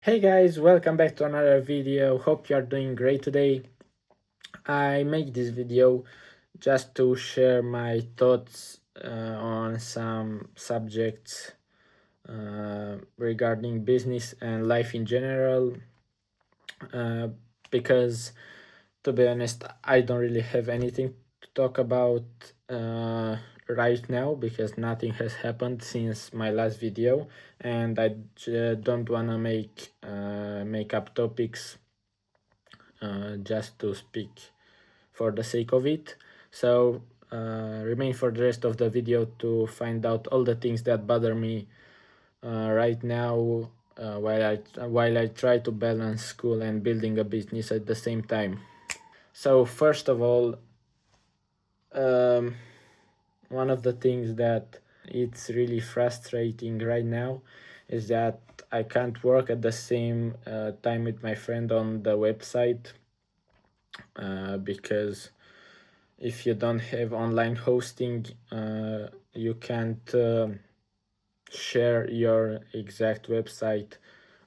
Hey guys, welcome back to another video. Hope you are doing great today. I make this video just to share my thoughts on some subjects regarding business and life in general. Because to be honest, I don't really have anything to talk about right now because nothing has happened since my last video, and I don't wanna make up topics just to speak for the sake of it. So remain for the rest of the video to find out all the things that bother me right now while I try to balance school and building a business at the same time. So first of all, um, one of the things that it's really frustrating right now is that I can't work at the same time with my friend on the website because if you don't have online hosting, you can't share your exact website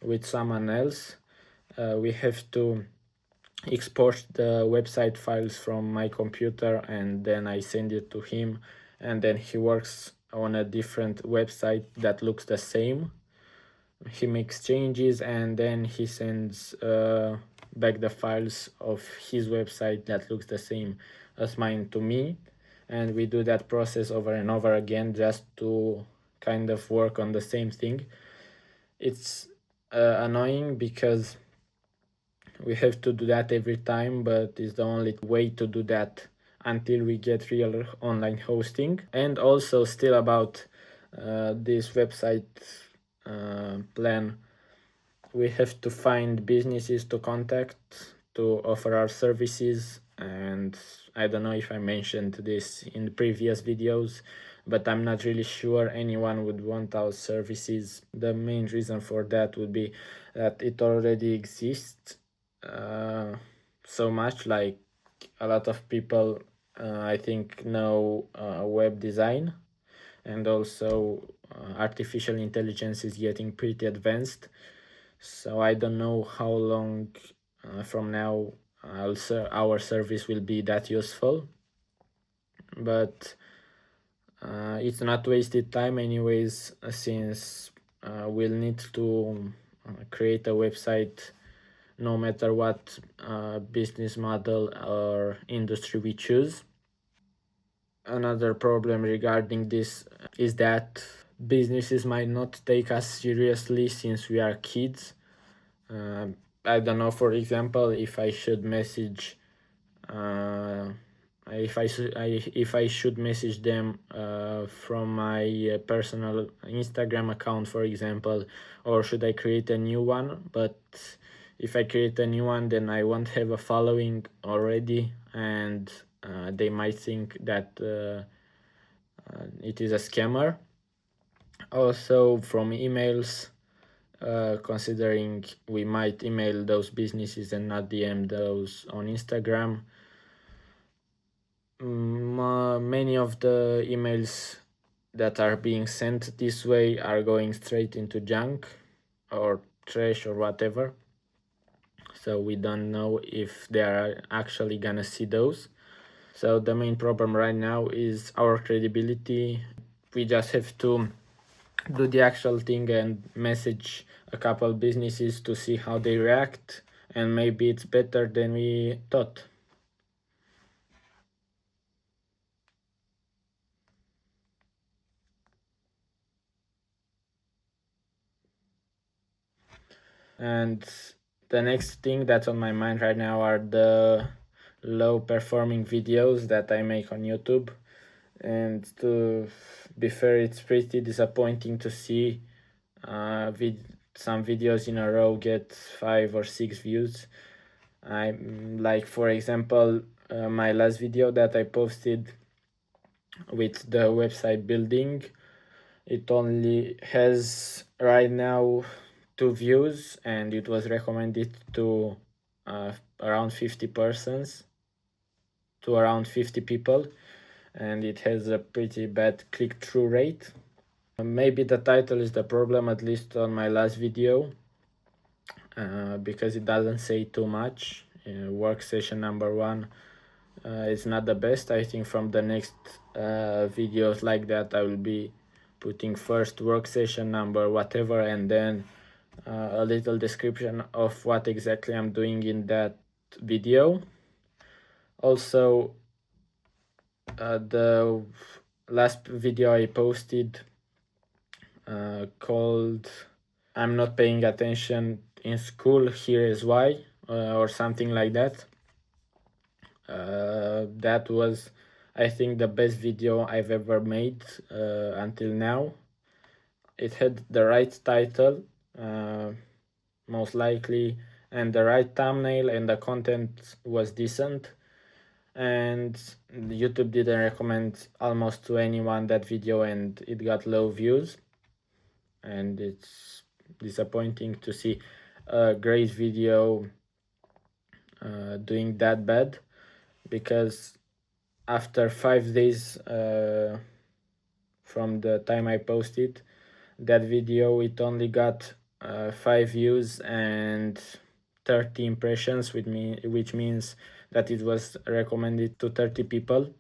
with someone else. We have to export the website files from my computer and then I send it to him, and then he works on a different website that looks the same. He makes changes and then he sends back the files of his website that looks the same as mine to me, and we do that process over and over again just to kind of work on the same thing. It's annoying because we have to do that every time, but it's the only way to do that until we get real online hosting. And also still about this website plan, we have to find businesses to contact to offer our services. And I don't know if I mentioned this in the previous videos, but I'm not really sure anyone would want our services. The main reason for that would be that it already exists so much. Like, a lot of people I think know web design, and also artificial intelligence is getting pretty advanced. So I don't know how long from now our service will be that useful, but it's not wasted time anyways, since we'll need to create a website no matter what business model or industry we choose. Another problem regarding this is that businesses might not take us seriously since we are kids. I don't know, for example, if I should message if I should message them from my personal Instagram account, for example, or should I create a new one. But if I create a new one, then I won't have a following already, and they might think that it is a scammer. Also, from emails, considering we might email those businesses and not DM those on Instagram. Many of the emails that are being sent this way are going straight into junk or trash or whatever. So we don't know if they are actually gonna see those. So the main problem right now is our credibility. We just have to do the actual thing and message a couple businesses to see how they react, and maybe it's better than we thought. And the next thing that's on my mind right now are the low performing videos that I make on YouTube. And to be fair, it's pretty disappointing to see some videos in a row get 5 or 6 views. I like, for example, my last video that I posted with the website building, it only has right now 2 views, and it was recommended to around 50 persons, to around 50 people, and it has a pretty bad click-through rate. Maybe the title is the problem, at least on my last video. because it doesn't say too much. Work session number one is not the best. I think from the next videos like that, I will be putting first work session number whatever, and then a little description of what exactly I'm doing in that video. Also, the last video I posted called "I'm not paying attention in school, here is why," or something like that. That was, I think, the best video I've ever made until now. It had the right title, most likely, and the right thumbnail, and the content was decent. And YouTube didn't recommend almost to anyone that video, and it got low views. And it's disappointing to see a great video doing that bad, because after 5 days from the time I posted that video, it only got 5 views and 30 impressions, which means that it was recommended to 30 people.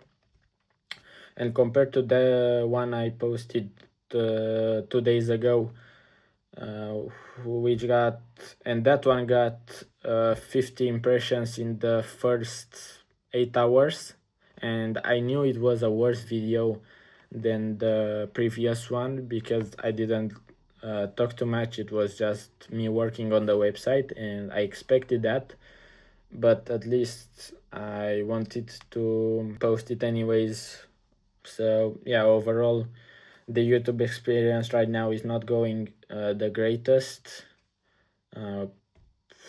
And compared to the one I posted 2 days ago, which got, and that one got 50 impressions in the first 8 hours, and I knew it was a worse video than the previous one because I didn't talk too much. It was just me working on the website, and I expected that, but at least I wanted to post it anyways. So yeah, overall, the YouTube experience right now is not going the greatest.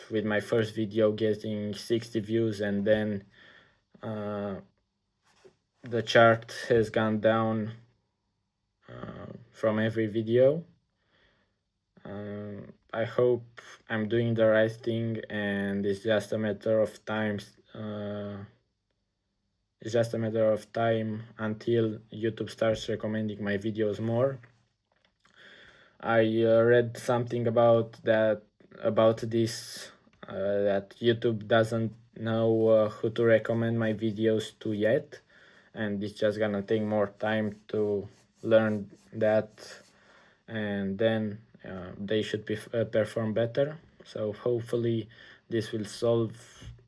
With my first video getting 60 views, and then the chart has gone down from every video. I hope I'm doing the right thing, and it's just a matter of time. It's just a matter of time until YouTube starts recommending my videos more. I read something about this, that YouTube doesn't know who to recommend my videos to yet, and it's just gonna take more time to learn that, and then they should perform better. So hopefully this will solve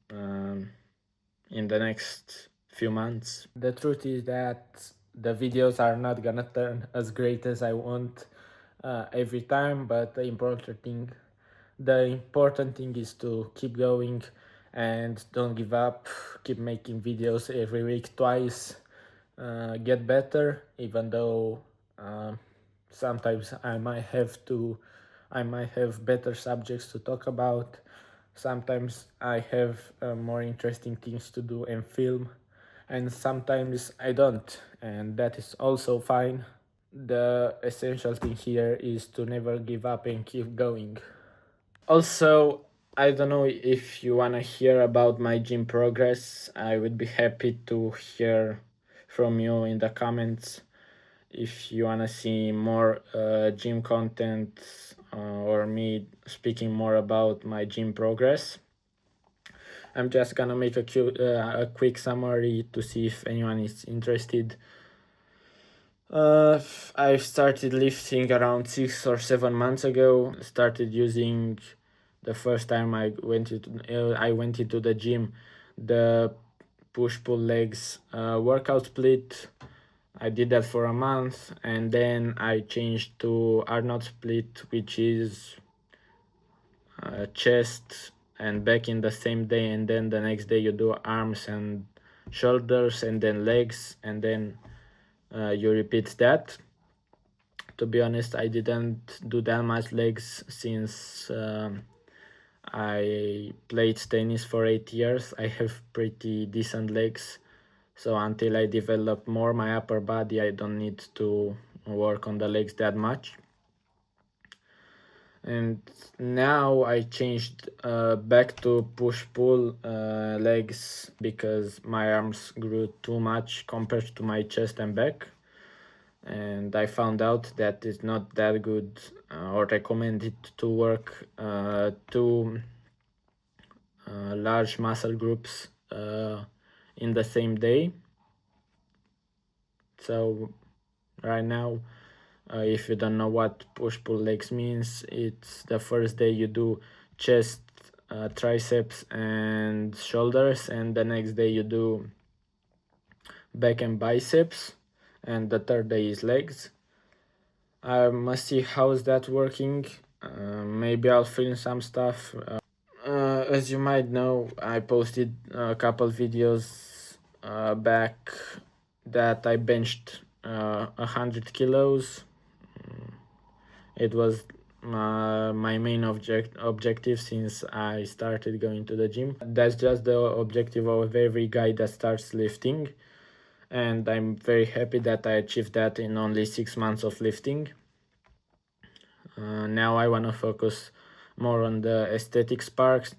in the next few months. The truth is that the videos are not gonna turn as great as I want every time, but the important thing is to keep going and don't give up. Keep making videos every week, twice. Get better, even though sometimes I might have better subjects to talk about. Sometimes I have more interesting things to do and film, and sometimes I don't, and that is also fine. The essential thing here is to never give up and keep going. Also, I don't know if you want to hear about my gym progress. I would be happy to hear from you in the comments if you want to see more gym content, or me speaking more about my gym progress. I'm just gonna make a quick summary to see if anyone is interested. I started lifting around 6 or 7 months ago. Started using, the first time I went into the gym, the push pull legs workout split. I did that for a month, and then I changed to Arnold split, which is chest and back in the same day, and then the next day you do arms and shoulders, and then legs, and then you repeat that. To be honest, I didn't do that much legs since I played tennis for 8 years. I have pretty decent legs, so until I develop more my upper body, I don't need to work on the legs that much. And now I changed back to push-pull legs because my arms grew too much compared to my chest and back. and I found out that it's not that good or recommended to work two large muscle groups in the same day. So right now, if you don't know what push pull legs means, it's the first day you do chest, triceps, and shoulders, and the next day you do back and biceps, and the third day is legs. I must see how's that working. Maybe I'll film some stuff. As you might know, I posted a couple videos back that I benched 100 kilos. It was my main objective since I started going to the gym. That's just the objective of every guy that starts lifting, and I'm very happy that I achieved that in only 6 months of lifting. Now I want to focus more on the aesthetics part.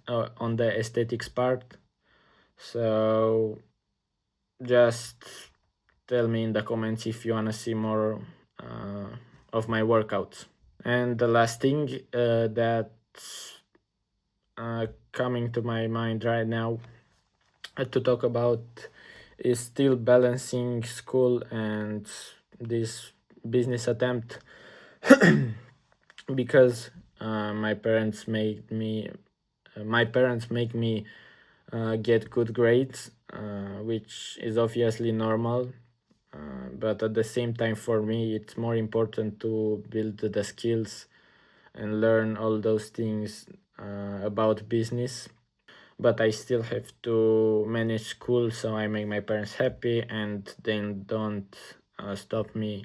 So just tell me in the comments if you want to see more of my workouts. And the last thing that's coming to my mind right now to talk about is still balancing school and this business attempt because my parents make me get good grades, which is obviously normal. But at the same time, for me, it's more important to build the skills and learn all those things about business. But I still have to manage school, so I make my parents happy and then don't stop me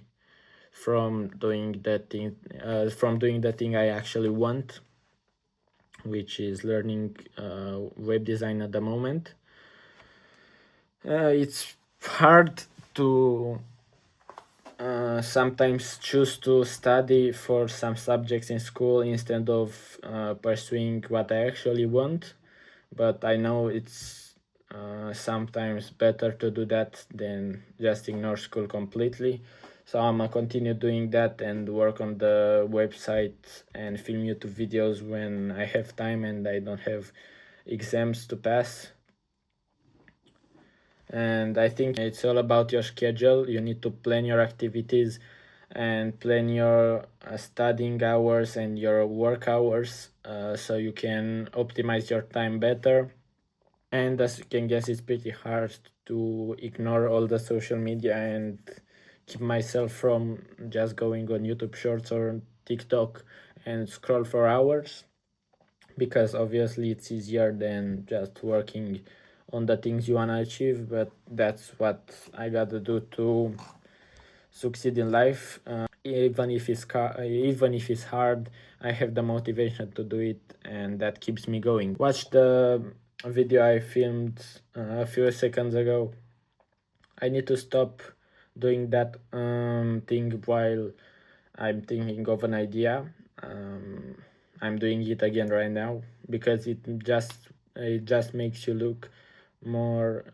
from doing the thing I actually want, which is learning web design at the moment. It's hard to sometimes choose to study for some subjects in school instead of pursuing what I actually want, but I know it's sometimes better to do that than just ignore school completely. So I'm gonna continue doing that and work on the website and film YouTube videos when I have time and I don't have exams to pass. And I think it's all about your schedule. You need to plan your activities and plan your studying hours and your work hours so you can optimize your time better. And as you can guess, it's pretty hard to ignore all the social media and keep myself from just going on YouTube Shorts or TikTok and scroll for hours, because obviously it's easier than just working on the things you want to achieve, but that's what I gotta do to succeed in life. Even if it's hard, I have the motivation to do it, and that keeps me going. Watch the video I filmed a few seconds ago. I need to stop doing that thing while I'm thinking of an idea. I'm doing it again right now because it just makes you look more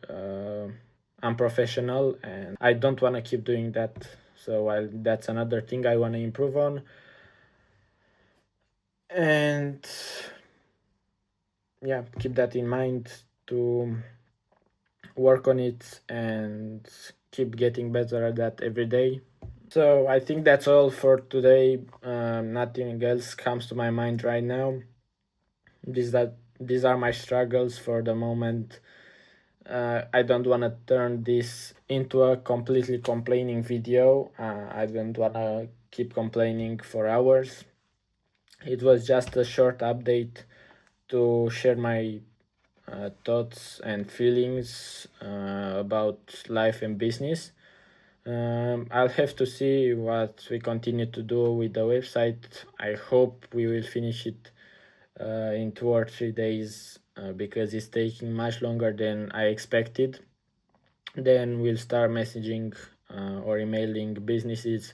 unprofessional, and I don't want to keep doing that. So that's another thing I want to improve on. And yeah, keep that in mind to work on it and keep getting better at that every day. So I think that's all for today. Nothing else comes to my mind right now. These are my struggles for the moment. I don't want to turn this into a completely complaining video. I don't want to keep complaining for hours. It was just a short update to share my thoughts and feelings about life and business. I'll have to see what we continue to do with the website. I hope we will finish it in 2 or 3 days because it's taking much longer than I expected. Then we'll start messaging or emailing businesses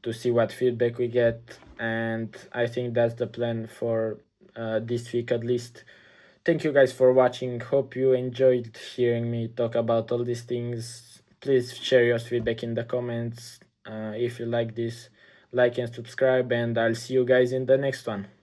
to see what feedback we get, and I think that's the plan for this week at least. Thank you guys for watching. Hope you enjoyed hearing me talk about all these things. Please share your feedback in the comments. If you like this, like and subscribe, and I'll see you guys in the next one.